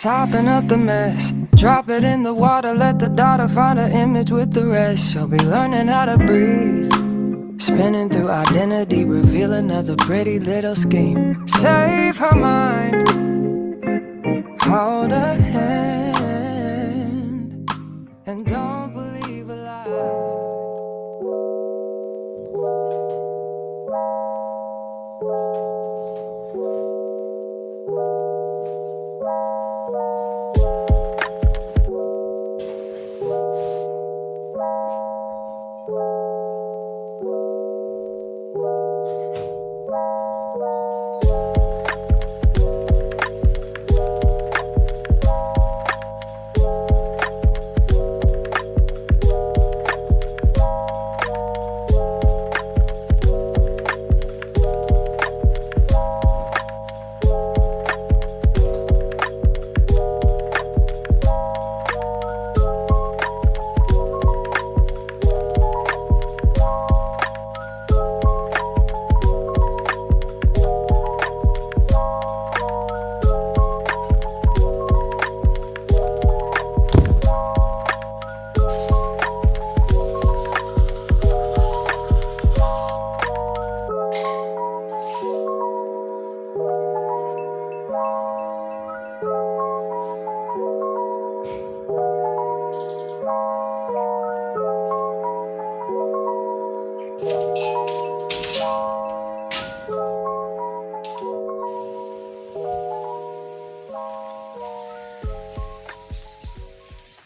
Soften up the mess, drop it in the water, let the daughter find her image with the rest. She'll be learning how to breathe, spinning through identity, reveal another pretty little scheme. Save her mind, hold her hand, and don't believe a lie.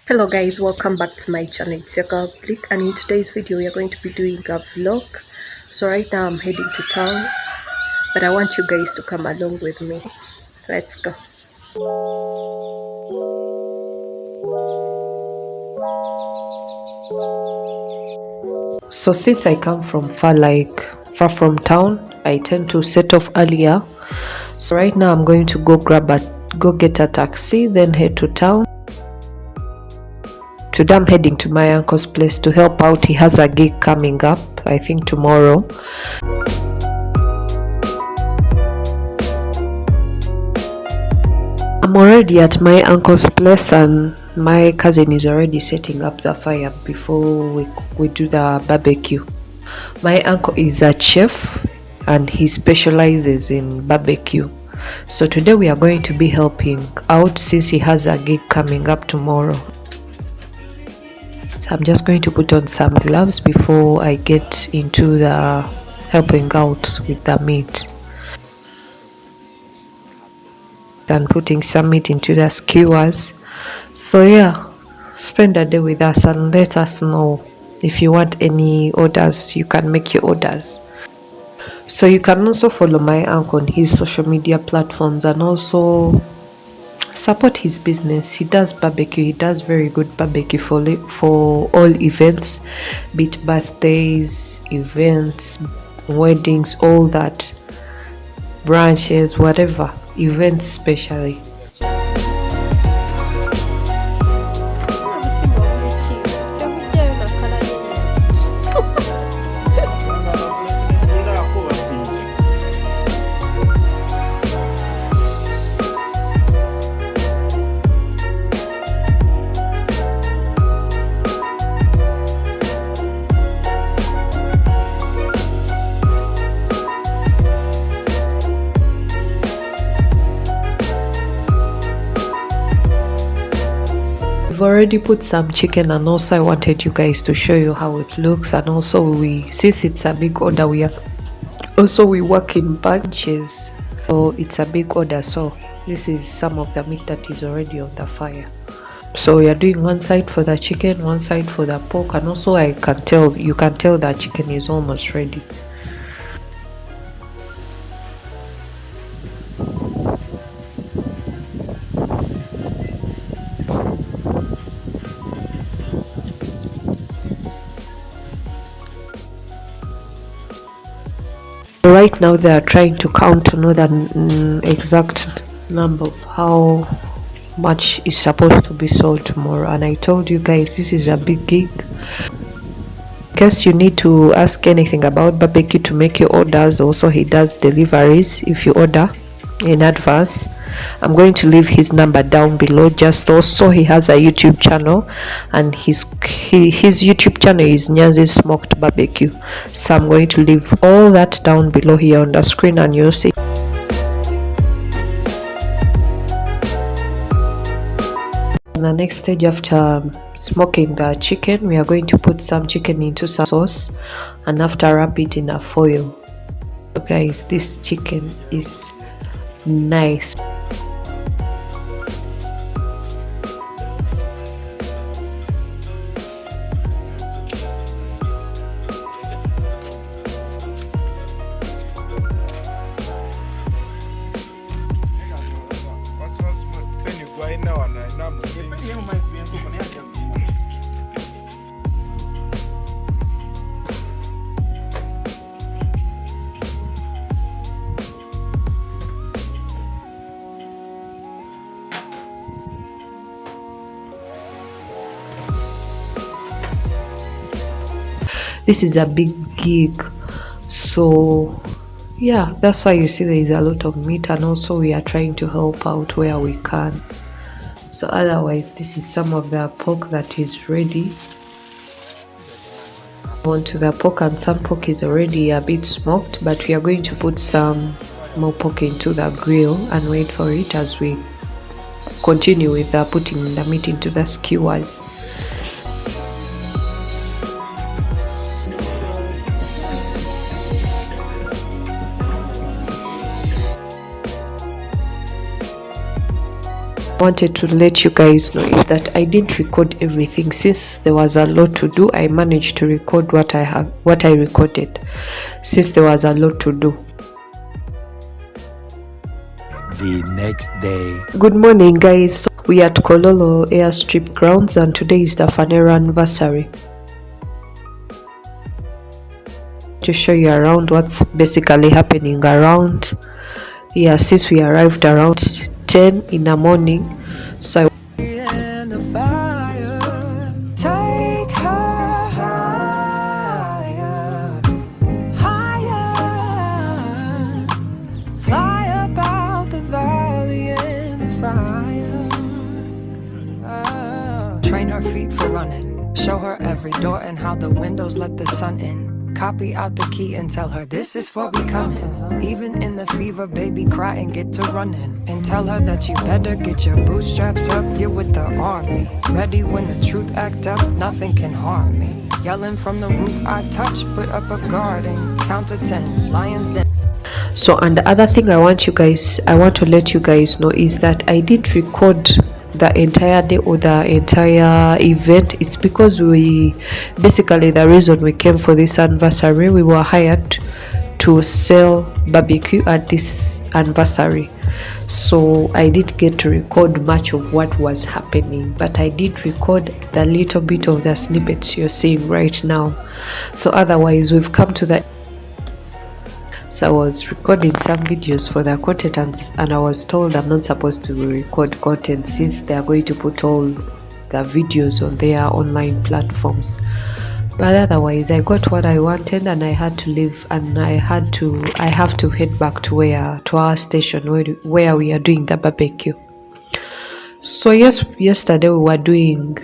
Hello guys, welcome back to my channel. It's your girl Blick, and in today's video we are going to be doing a vlog. So right now I'm heading to town, but I want you guys to come along with me. Let's go. So since I come from far from town, I tend to set off earlier. So right now I'm going to go get a taxi, then head to town. Today I'm heading to my uncle's place to help out. He has a gig coming up, I think tomorrow. I'm already at my uncle's place and my cousin is already setting up the fire before we do the barbecue. My uncle is a chef and he specializes in barbecue. So today we are going to be helping out since he has a gig coming up tomorrow. So I'm just going to put on some gloves before I get into the helping out with the meat. Then putting some meat into the skewers. So yeah, spend a day with us and let us know if you want any orders. You can make your orders. So you can also follow my uncle on his social media platforms and also support his business. He does barbecue. He does very good barbecue for all events, be it birthdays, events, weddings, all that, branches, whatever events especially. We've already put some chicken, and also I wanted you guys to show you how it looks. And also since it's a big order, we work in batches, so it's a big order. So this is some of the meat that is already on the fire. So we are doing one side for the chicken, one side for the pork, and also you can tell that chicken is almost ready. Right now they are trying to count to know the exact number of how much is supposed to be sold tomorrow. And I told you guys this is a big gig. In case you need to ask anything about barbecue to make your orders, also he does deliveries if you order, in advance. I'm going to leave his number down below. Just also, he has a YouTube channel, and his YouTube channel is Nyanzi Smoked Barbecue. So I'm going to leave all that down below here on the screen, and you'll see. The next stage, after smoking the chicken, we are going to put some chicken into some sauce, and after wrap it in a foil. So guys, this chicken is nice. This is a big gig, so yeah, that's why you see there is a lot of meat, and also we are trying to help out where we can. So otherwise, this is some of the pork that is ready. Onto the pork, and some pork is already a bit smoked, but we are going to put some more pork into the grill and wait for it as we continue with putting the meat into the skewers. Wanted to let you guys know is that I didn't record everything. Since there was a lot to do, I managed to record what I recorded, since there was a lot to do. The next day. Good morning guys, so we are at Kololo airstrip grounds, and today is the Phanero Anniversary. To show you around what's basically happening around here, since we arrived around 10 in the morning. So And the fire, take her higher, higher, fly about the valley in the fire. Train her feet for running, show her every door and how the windows let the sun in. Copy out the key and tell her this is for becoming. Even in the fever, baby, cry and get to running. And tell her that you better get your bootstraps up. You're with the army, ready when the truth act up. Nothing can harm me. Yelling from the roof, I touch, put up a guard and count to 10. Lions den. So, and the other thing I want to let you guys know is that I did record the entire day or the entire event. It's because we basically, the reason we came for this anniversary, we were hired to sell barbecue at this anniversary. So I did get to record much of what was happening, but I did record the little bit of the snippets you're seeing right now. So otherwise, we've come to the. So I was recording some videos for the content, and I was told I'm not supposed to record content since they are going to put all the videos on their online platforms. But otherwise, I got what I wanted, and I had to leave, and I have to head back to our station where we are doing the barbecue. So yes, yesterday we were doing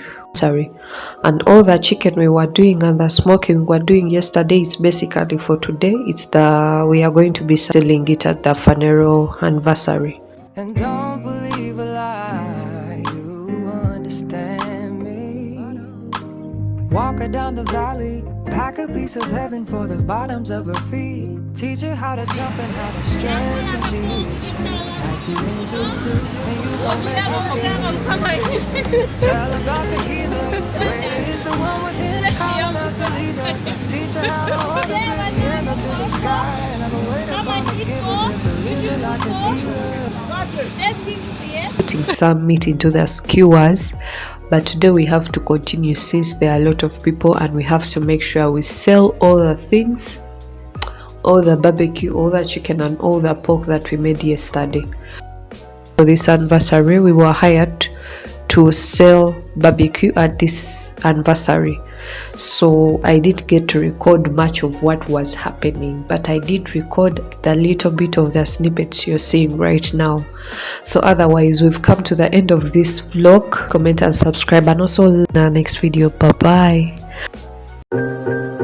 and all the chicken we were doing and the smoking we were doing yesterday is basically for today. We are going to be selling it at the Phanero Anniversary. And don't believe a lie, you understand me. Walk her down the valley, pack a piece of heaven for the bottoms of her feet. Teach her how to jump and how to stretch when she needs you, like the angels do. And you gon' make her do. Tell about the healer, greater is the one within, calling us the leader. Teach her how to hold the hand up to the sky, and I'm a wait upon the giver, believe it like a teacher. Putting some meat into the skewers, but today we have to continue since there are a lot of people, and we have to make sure we sell all the things, all the barbecue, all the chicken and all the pork that we made yesterday. For this anniversary, we were hired to sell barbecue at this anniversary. so I didn't get to record much of what was happening, but I did record the little bit of the snippets you're seeing right now. So otherwise, we've come to the end of this vlog. Comment and subscribe, and also in the next video. Bye bye.